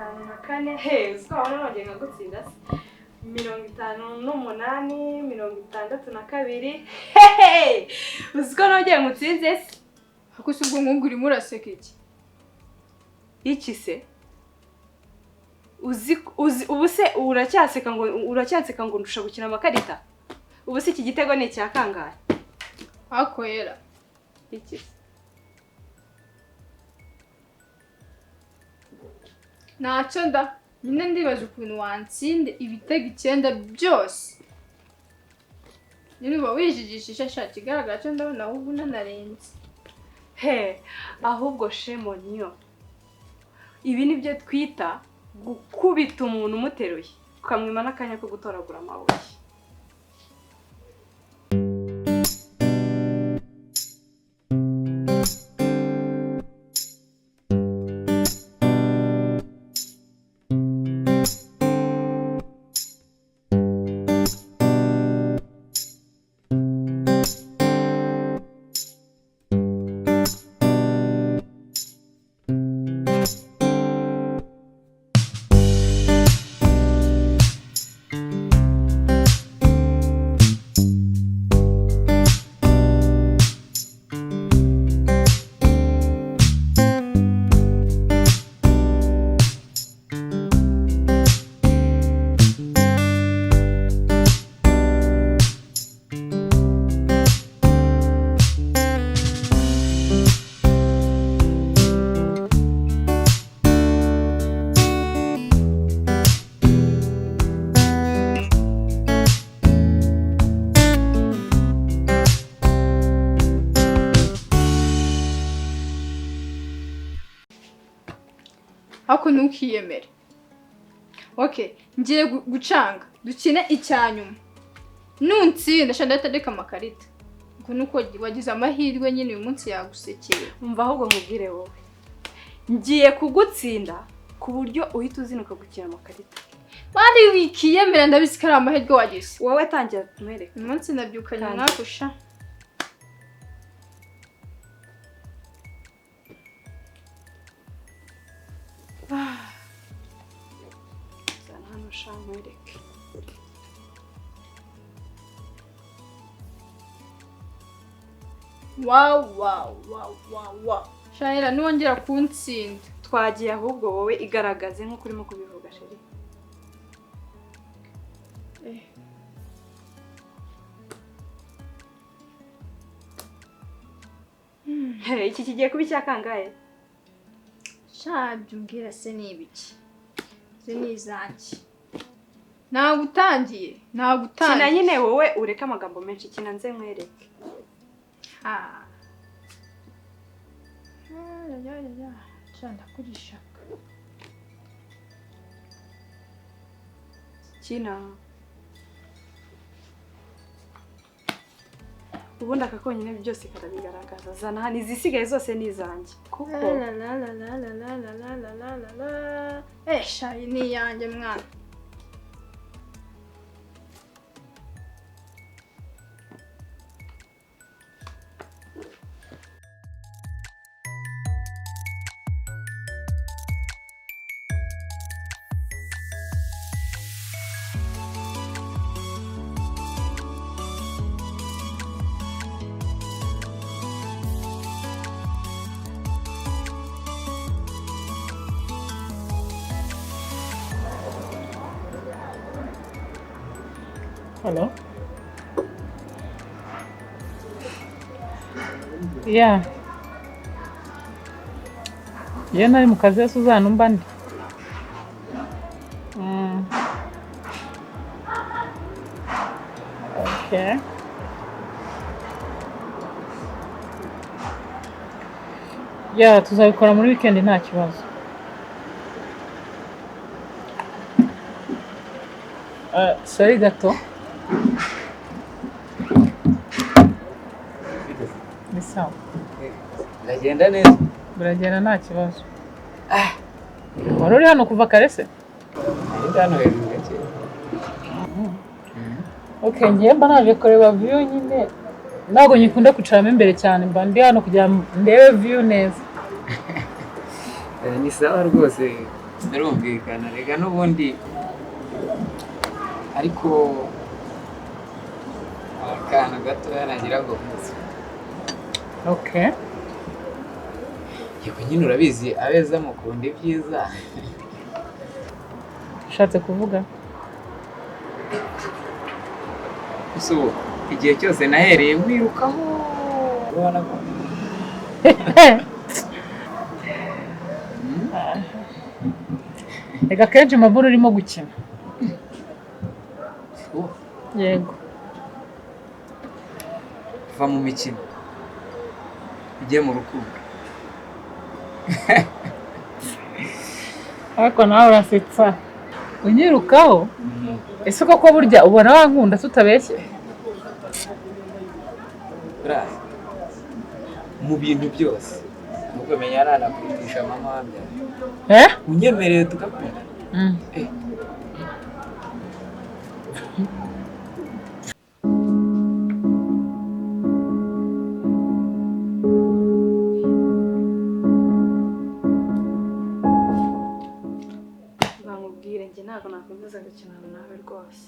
54 he uzabona nongeye ngagutsinda 58 62 he uziko nongeye ngutsinze se akusi ubwo nkungu uri muraseka iki se ubuse uracyaseka ngo ndusha gukina amakarita ubuse iki gitego ni cya kangahe akoyera iki se naco nda nyine ndibaje ukuntu wansinde ibitego 9 byose niba wijijishisha shati igaragara cyo ndabona ahubwo nanarenze he ahubwo shemo niyo ibi nibyo twita gukubita umuntu umuteruye ukamwima n'akanya ko gutoragura amabuye Ako ntukiyemere. Okay, ngiye gucanga. Dukine icyanyuma. Nuntsinda shandatadeka amakarita. Ngo nuko wagize amahirwe nyine uyu munsi yagusekeye. Umva ahubwo nkubwire wowe. Ngiye kugutsinda ku buryo uhita uzinuka gukina amakarita. Bari wikiyemera ndabisikara amahirwe wagize. Wowe tangira tumwereke. Uyu munsi nabyukanye nakusha. Zana hano shamwereke. Wow. Shaira nuwongera kuntsinda. Twagiye ahubwo wowe igaragaze nko kurimo kubivuga sheri. Iki kigiye kuba icyakangaye. Shabyo mbwira se nibiki. Ze nizanki. Nagutangiye. Kina nyine wowe ureka amagambo menshi kina nze nkwereke. Ya. Chanda kurishaka. Kina. Ubundi akakonyine byose karabigaragaza. Zana hano izisigaye zose nizanjye. Kuko shayi ni yanjye mwana. Hello? Yeah. Nari mu kazi ya Suzana umbandi. Okay. Yeah, tuzabikora muri weekend nta kibazo. Sorry gato. Ni sawa. Biragenda neza. Biragenda nta kibazo. Wari uri hano kuva kare se? Ndi hano hejuru gake. Okay, ngiye mba naje kureba view nyine. Ntabwo nyikunda kwicaramo imbere cyane, mba ndi hano kugira ndebe view neza. Ni sawa rwose. birumvikana rega n'ubundi ariko akana gatoya nagira ngo mvuze. Okay. Yego nyine urabizi abeza mukunda ibyiza. Ushatse kuvuga? Ubu igihe cyose nahereye mwirukaho ubona ko Reka kenshi maburo urimo gukina. Yego. va mu mikino ujye mu rukundo. Ariko nawe urasetsa. Unyirukaho? Ese koko burya ubona wankunda tutabeshye? Bravo. Mu bintu byose. Nubwo menya nanakwigisha mama wanjye. Unyemereye tugakunda. Bamubwire njye ntabwo nakomeza gukinana nawe rwose.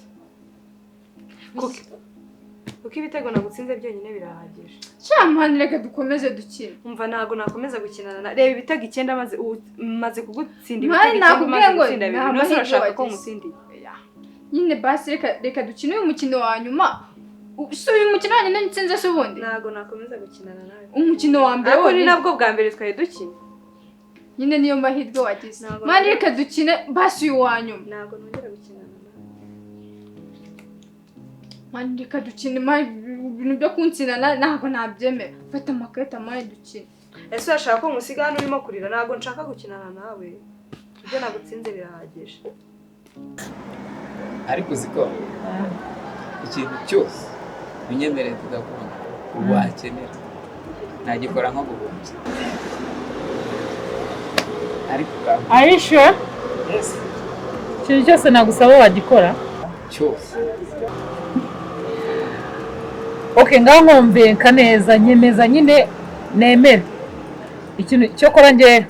Kuko ibitego nagutsinze byonyine birahagije. Cyamani reka dukomeze dukine. Umva ntabwo nakomeza gukinana na reba ibitego 9 maze kugutsinda ibitego 9 maze gutsinda bibiri. Nose urashaka ko mutsindi. Nyine basi reka dukine uyu mukino wa nyuma. Uyu mukino wa nyuma nitsinze se ubundi. Ntabwo nakomeza gukinana nawe. Umukino wa mbere ariko ni nabwo bwa mbere twaye dukina. Nyine niyo mahirwe wagize. Mani reka dukine basi uyu wa nyuma. Ntabwo nongera gukinana nawe. Mani reka dukine ibintu byo kunsinana ntabwo nabyemera. Fata amakarita mani dukine. Ese urashaka ko musiga hano urimo kurira? Ntabwo nshaka gukinana nawe. Ibyo nagutsinze birahagije. Ariko uziko ikintu cyose unyemereye tugakunda wakenera nagikora nko guhumbya. Ariko Are you sure? Yes. Ikintu cyose nagusaba wagikora? Cyose. Okay, ngaho nkumvika neza nyemeza nyine nemera. Ikintu cyo kora nge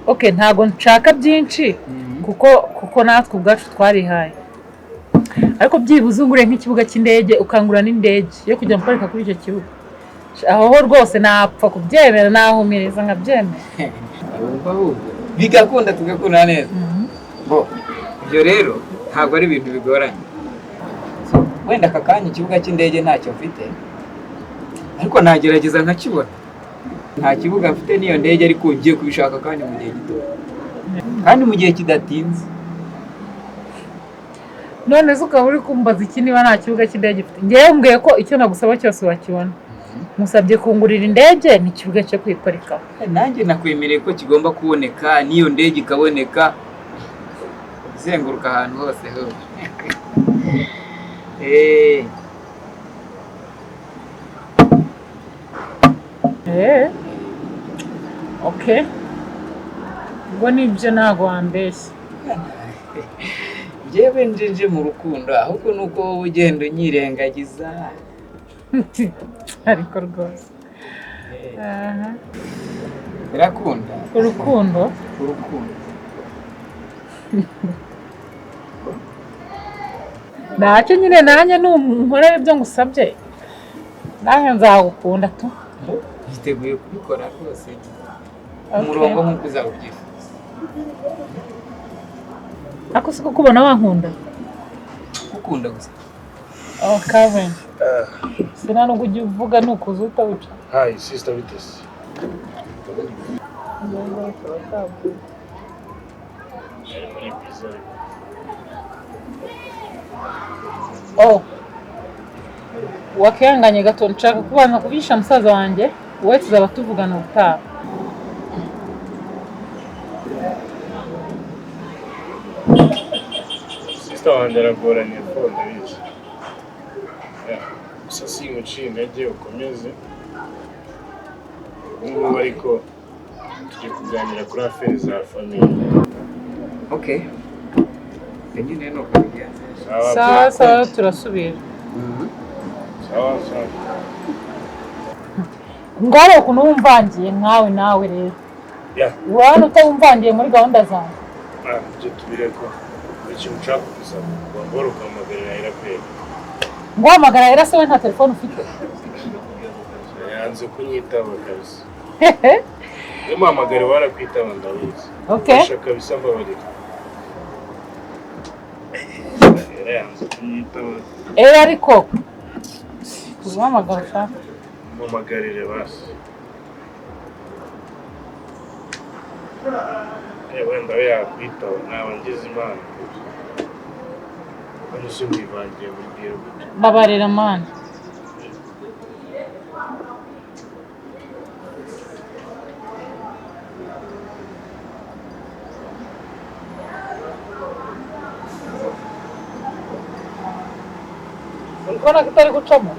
okay ntago nshaka byinshi kuko natwe ubwacu twarihaye. Ariko byibuze ungure nk'ikibuga cy'indege ukangura n'indege yo kujya mparika kuri icyo kibuga. Aho rwose napfa kubyemera nahumireza nkabyemera. Bigakunda tugakunda neza. Bo ibyo rero ntabwo ari ibintu bigoranye. Wenda kakanya ikibuga cy'indege ntacyo mfite. Ariko nagerageza nkakibona. Nta kibuga mfite niyo ndege ariko ngiye kubishaka kandi mu gihe gito. Kandi mu gihe kidatinze. None zuka uri kumbaza iki niba nta kibuga cy'indege gifite. Ngiye mbwiye ko icyo nagusaba cyose wakibona. Musabye kungurira indege ni kibuga cyo kwiparika. Nanjye nakwemereye ko kigomba kuboneka niyo ndege ikaboneka. Zenguruka ahantu hose ho. Okay. Ngo nibyo ntago wambeshye. Njyewe nje mu rukundo ahubwo nuko wowe ugenda unyirengagiza. Ariko rwose. Birakunda. Urukundo. Ntacyo nyine nanjye nunkorera ibyo ngusabye. Nanjye nzagukunda tu. Yiteguye kubikora rwose. Umurongo nk'uko uzawubyifuza. Ako siko kubona wankunda. Ukunda gusa. Oh, Kevin. Sina no kujya uvuga nukuza utawica. Hi, sister Vitis. Oh. Wakihanganye gato nshaka kubana kuvisha musaza wanjye. Wowe tuzaba tuvugana ubutaha. Sister wanjye aragoranye fonda bici. Gusa simuciye intege ukomeze. Ubu ariko tugiye kuganira kuri affaire za famille. Okay. Nyine no kubigenza. Sawa turasubira. Sawa. Ngaro kuno umvangiye nawe rero. Yeah. Urabona utamvangiye muri gahunda zanjye. ibyo tubireko ikintu ushaka kubisaba wambara ukamamagarira iraperi. Nguhamagara Ira se we nta telefone ufite? Yanze kunyitaba kabisa. Umuhamagare warakwitaba ndabizi. Okay. Ndashaka bisa mbabarira. Yanze kunyitaba. Ariko nguhamagara ushaka. Mumagarire basi. Wenda we yakwitaba naba ngize imana. Hano si mwivangiye mubwira gute. Babarira mani. Urabona ko utari gucamo?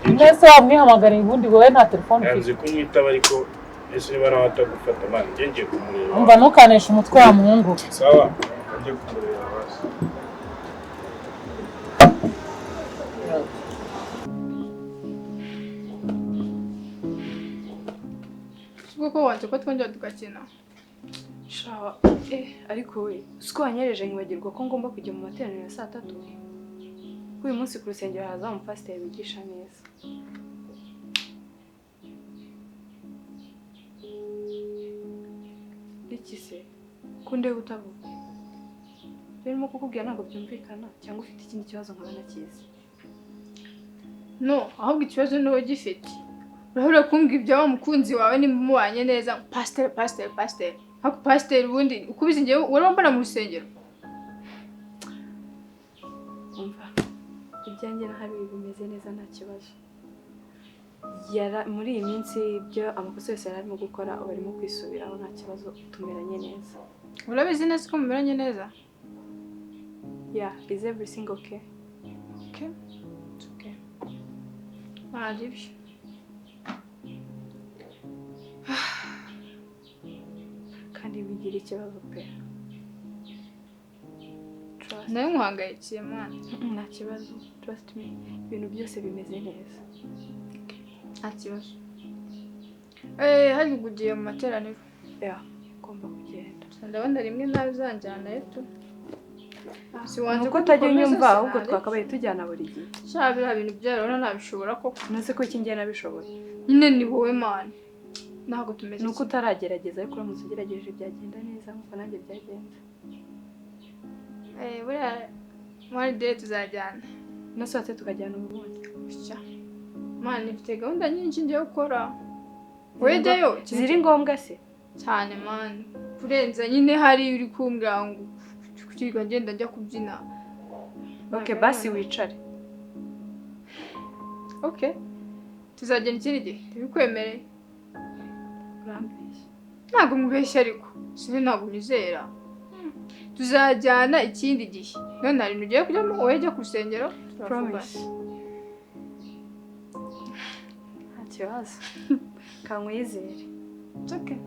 Mbese wamwihamagariye ubundi wowe nta telefone ufite? Yanze kunyitaba ariko ese niba nawe atagufata mani ngiye kumureba. Umva ntukaneshe umutwe wa muhungu. Sawa ngiye kumureba basi. Kuko wanze ko twongera tugakina. Shawa, ariko we, siko wanyereje nkibagirwa ko ngomba kujya mu materaniro ya 3:00. Uyu munsi ku rusengero haza umupasiteri wigisha neza. Iki se? Kunde utavuga. Rero kukubwira ntabwo byumvikana cyangwa ufite ikindi kibazo nkaba nakizi. No, ahubwo ikibazo ni wowe gifite. Urahura kumbwira ibya wa mukunzi wawe nimubanye neza. Pastor. Hako pastor ubundi ukubize ngewe urabona mu rusengero. Umva. Ibyanjye na habi bimeze neza nta kibazo. Muri iyi minsi ibyo amakosa yose yarimo gukora barimo kwisubiraho nta kibazo tumeranye neza. Urabizi neza ko mumeranye neza? Yeah, is everything okay? Okay. It's okay. Aribyo. Kandi bigira ikibazo pe. Nawe muhangayikiye mwana. Nta kibazo. Trust me. Ibintu byose bimeze neza. Nta kibazo. Hari kugiye mu materaniro. Yeah, ngomba kugenda. Ndabona rimwe nawe zanjyanayo tu. Si wanze ko utajya unyumva ahubwo twakabaye tujyana buri gihe. Shabira ibintu byarona nabishobora koko. Nase ko iki ngiye nabishoboye. Nyine ni wowe man. Ntabwo tumeze. Nuko utaragerageza ariko uramutse ugerageje byagenda neza nkuko nanjye byagenze. Buriya one day tuzajyana. Nashatse tukajyana ubundi. Sha. Man, ifite gahunda nyinshi ngiye gukora. Wejeyo ziri ngombwa se? Cyane man. Kurenza nyine hari uri kumbwira ngo kutiga ngenda njya kubyina. Okay, basi wicare. Okay. Tuzagenda ikindi gihe. Tubikwemereye. Urambeshya. Ntabwo mubeshya ariko. Sine ntabwo nyizera. Tuzajyana ikindi gihe. None hari nugiye kujyamo wowe jya ku rusengero. Promise. Atiwaza. Kanwizere. It's okay.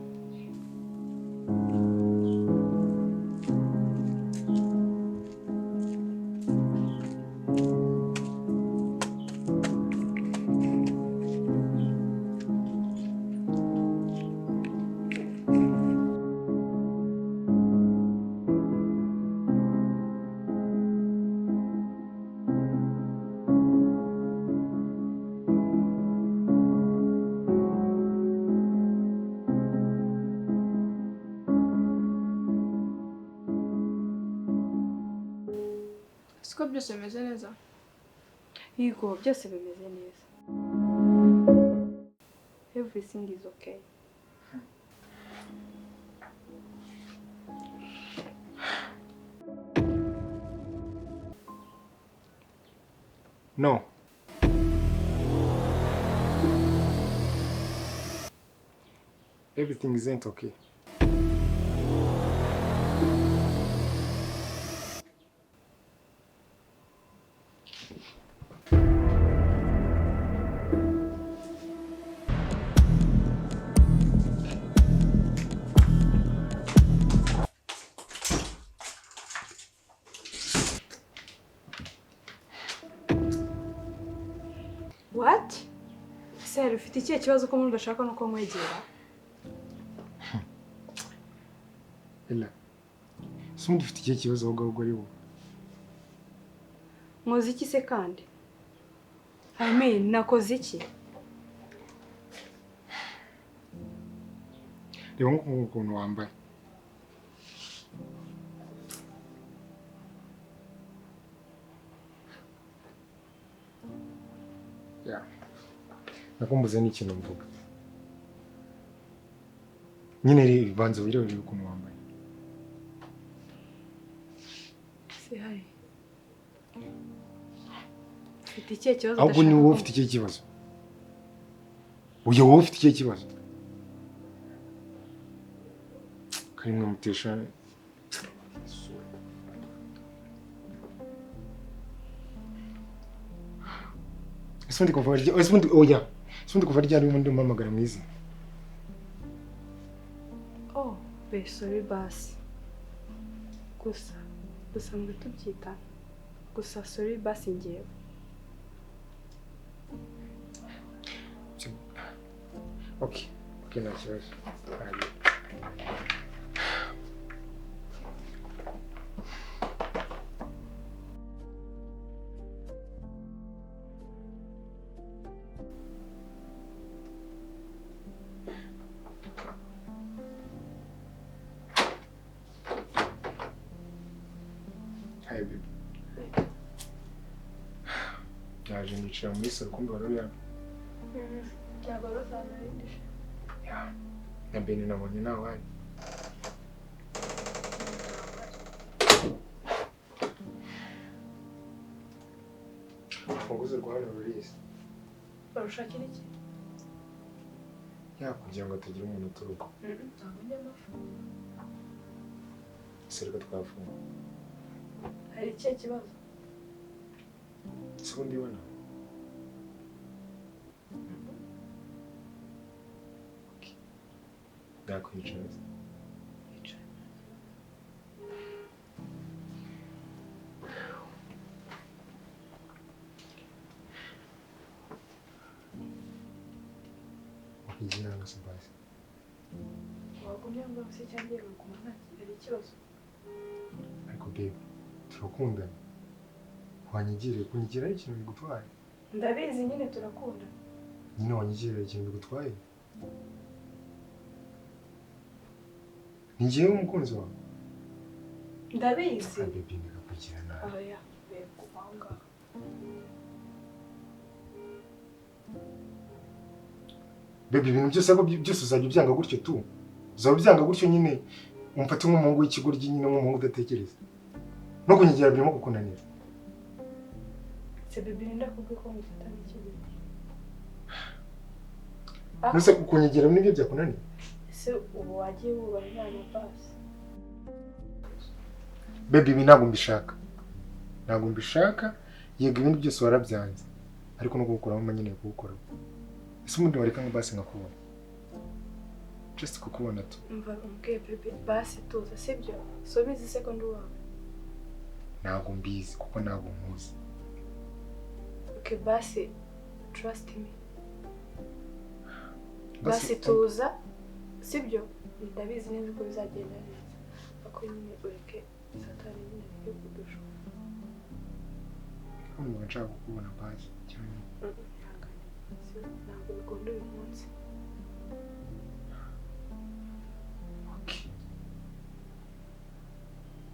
Siko byose bimeze neza. Yego, byose bimeze neza. Everything is okay. No. Everything isn't okay. What? Sir, ufite ikihe kibazo ko muri udashaka no ko nkwegera? Ella. Sundi ufite ikihe kibazo ahubwo ari wowe? Nkoze iki se kandi? I mean, nakoze iki? Reba ukuntu wambaye. Ya. Nakumbuze n'ikintu mvuga. Nyine rero banza wirebe ukuntu wambaye. Se hari. Ufite ikihe kibazo? Ahubwo ni wowe ufite ikihe kibazo? Wowe ufite ikihe kibazo? Karimwe mutesha. Isundi kuva rya, isundi oya. Isundi kuva rya n'undi mpamagara mwiza. Oh, sorry basi. Gusa ngo tubyita. Gusa sorry basi ngewe. Okay, nta kibazo. Hi baby. Yaje nicara muri salo kumbe wari uri hano. Ntabwo rozanarindije. Ya. Na bene nabonye nawe hano. Funguzo rwa hano rurizi. Barushakira iki? Ya kugira ngo atagira umuntu uturuka. Ntabwo njya amafu. Sereka twafunga. Hari ikihe kibazo? Siko ndibona. Nakwicaza. Wakijiranga sabasi. Wagumye ngo se cyangwa nguma hari ikibazo? Ariko babe, turakundana. Wanyigiriye kunyigira ikintu bigutwaye. Ndabizi nyine turakunda. Nyine wanyigiriye ikintu bigutwaye. Ngiye umukunzi wawe. Ndabizi. Baby nikakugira nawe. Oya, babe Kwanga. Baby ibintu byose uzajya ubyanga gutyo tu. Uzaba ubyanga gutyo nyine umfate nk'umuhungu w'ikigoryi nyine nk'umuhungu udatekereza. No kunyigira birimo kukunanira. Se baby ndakubwiye ko ngufata n'ikigoryi. Nuse kunyigira nibyo byakunaniye. Se ubu wagiye wubaha Imana basi. Baby ibi ntabwo mbishaka. Ntabwo mbishaka, yego ibindi byose warabyanze. Ariko no gukuraho nyine gukora. Ese umuntu wareka ngo basi nkakubona. Just kukubona tu. Umva umbwiye baby basi tuza sibyo? So bizi second wawe. Ntabwo mbizi kuko ntabwo nkuzi. Okay basi trust me. Basi tuza sibyo? Ndabizi neza ko bizagenda neza. Ako nyine ureke satani nyine yo kudusha. Umuntu nshaka kukubona basi cyane. Ntabwo bikunda uyu munsi. Okay.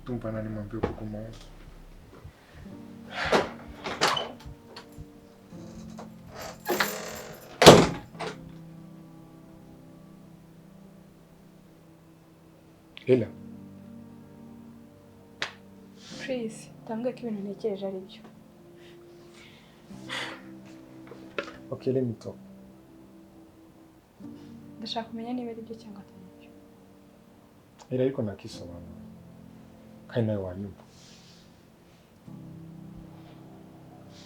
Tumva nani mpamvu yo kugumaho. Ella. Please, tambwe ko ibintu ntekereje ari byo. Okay, let me talk. Ndashaka kumenya niba ari byo cyangwa atari byo. Ella ariko nakisobanura. Kandi nawe wanyumva.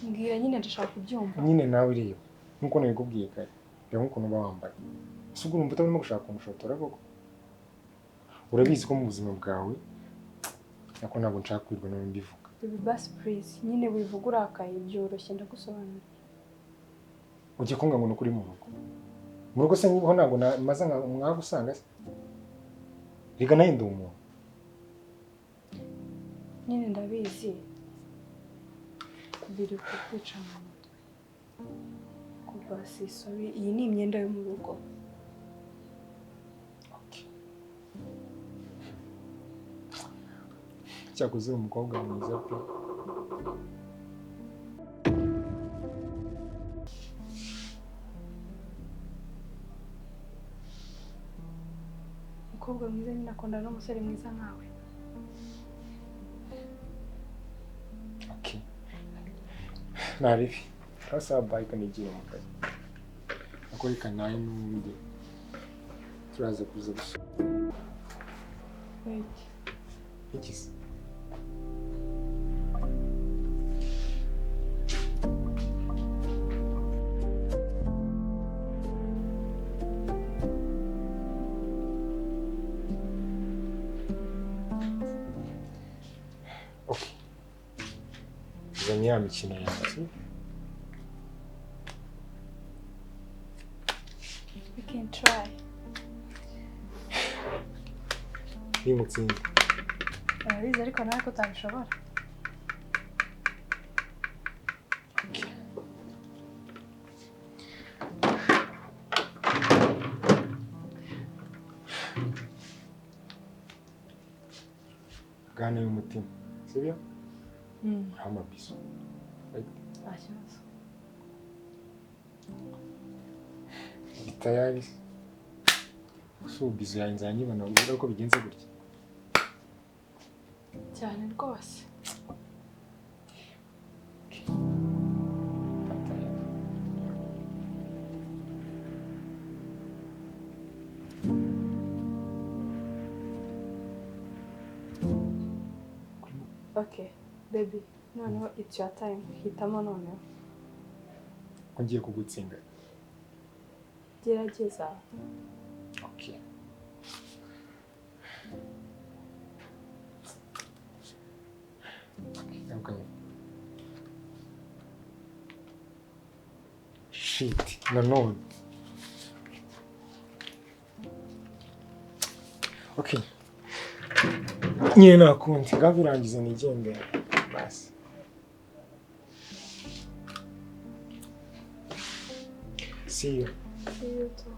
Mbwira nyine ndashaka kubyumva. Nyine nawe reba. Nkuko nabikubwiye kare. Reba nkuko uba wambaye. Ese ubwo urumva utarimo gushaka kumushotora koko? Urabizi ko mu buzima bwawe nako ntabwo nshaka kwirwa nawe mbivuga. Baby basi please, nyine wivuga urakaye byoroshye ndagusobanurira. ujye kunga ngo nukuri mu rugo. Mu rugo se niho ntabwo maze mwagusanga se. Riga nayo ndi umuntu. Nyine ndabizi biri kukwica mu mutwe. Kuva sisobi iyi ni imyenda yo mu rugo. Cyakoze umukobwa mwiza pe. Umukobwa mwiza nyine akunda n'umusore mwiza nkawe. Okay. Narifi. Sasa bike nigiye mu kazi. Akoreka nayo n'undi. Turaza kuza gusa. Wait. Ikisi. Okay. Zanye ya mikino yawe. We can try. Nimutsinda. Urabizi ariko nawe ko utabishobora. Gana y'umutima. Sibyo? Amabiso. Nta kibazo. Tayari. So bizo yanjye nzanyibona uvuga ko bigenze gutya. Cyane rwose. Okay, baby, noneho it's your time. Hitamo noneho. Ko ngiye kugutsinda. Gerageza. Okay. Okay. Shit, no. Okay. Nyine nakundi gabirangiza nigende. Basi. See you. See you too.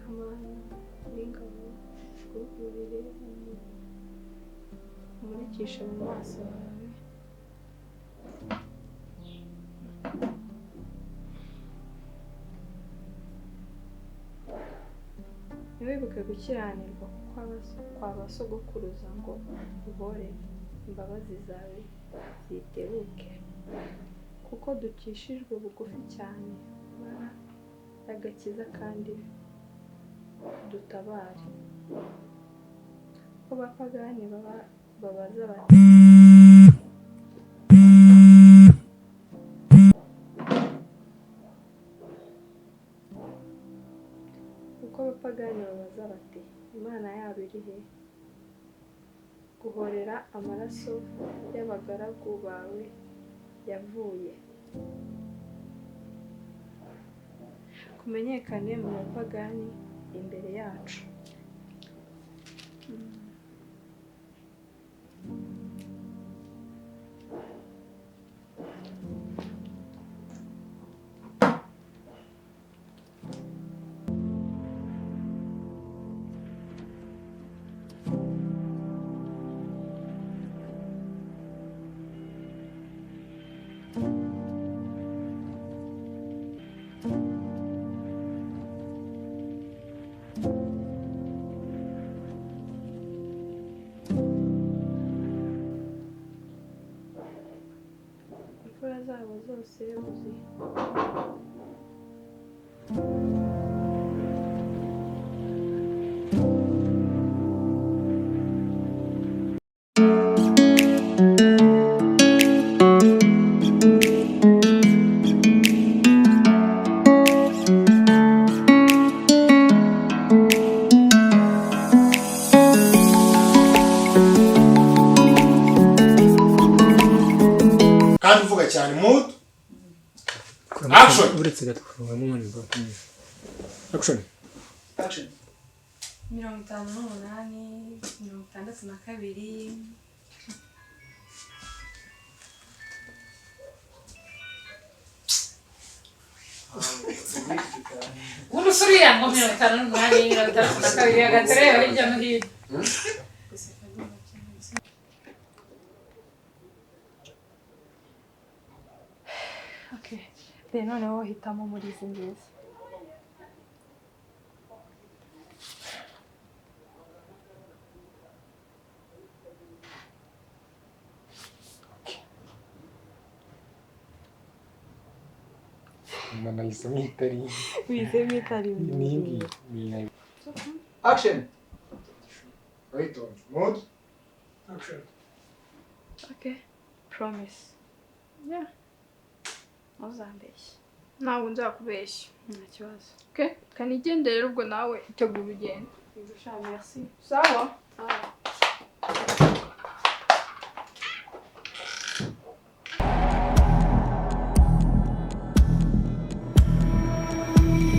Killaman, n'ingabo z'uburere umurikisha mu maso yawe. Ntiwibuke gukiranirwa kwa basogokuruza ngo uhore imbabazi zawe zitebuke, kuko dukishijwe bugufi cyane agakiza kandi dutabare. Ko bapagani babaza bati Imana yabo iri he? Guhorera amaraso y'abagaragu bawe yavuye. Kumenyekane mu bapagani imbere yacu. imfura zabo zose uzi. kandi uvuga cyane mood action uretse gato mu mani bro action 58, 62. Umusore yango 58, 62 agaterera hirya no hino. Okay. Then noneho hitamo muri izi nziza. Mana isemi itari Bizemo itari ningi action wait on mood action Okay. Promise. Yeah. Uzambeshya. Ntabwo nzakubeshya. Nta kibazo. Okay, kanigendere rero ubwo nawe itegura urugendo. Igusha merci. Sawa? Ah.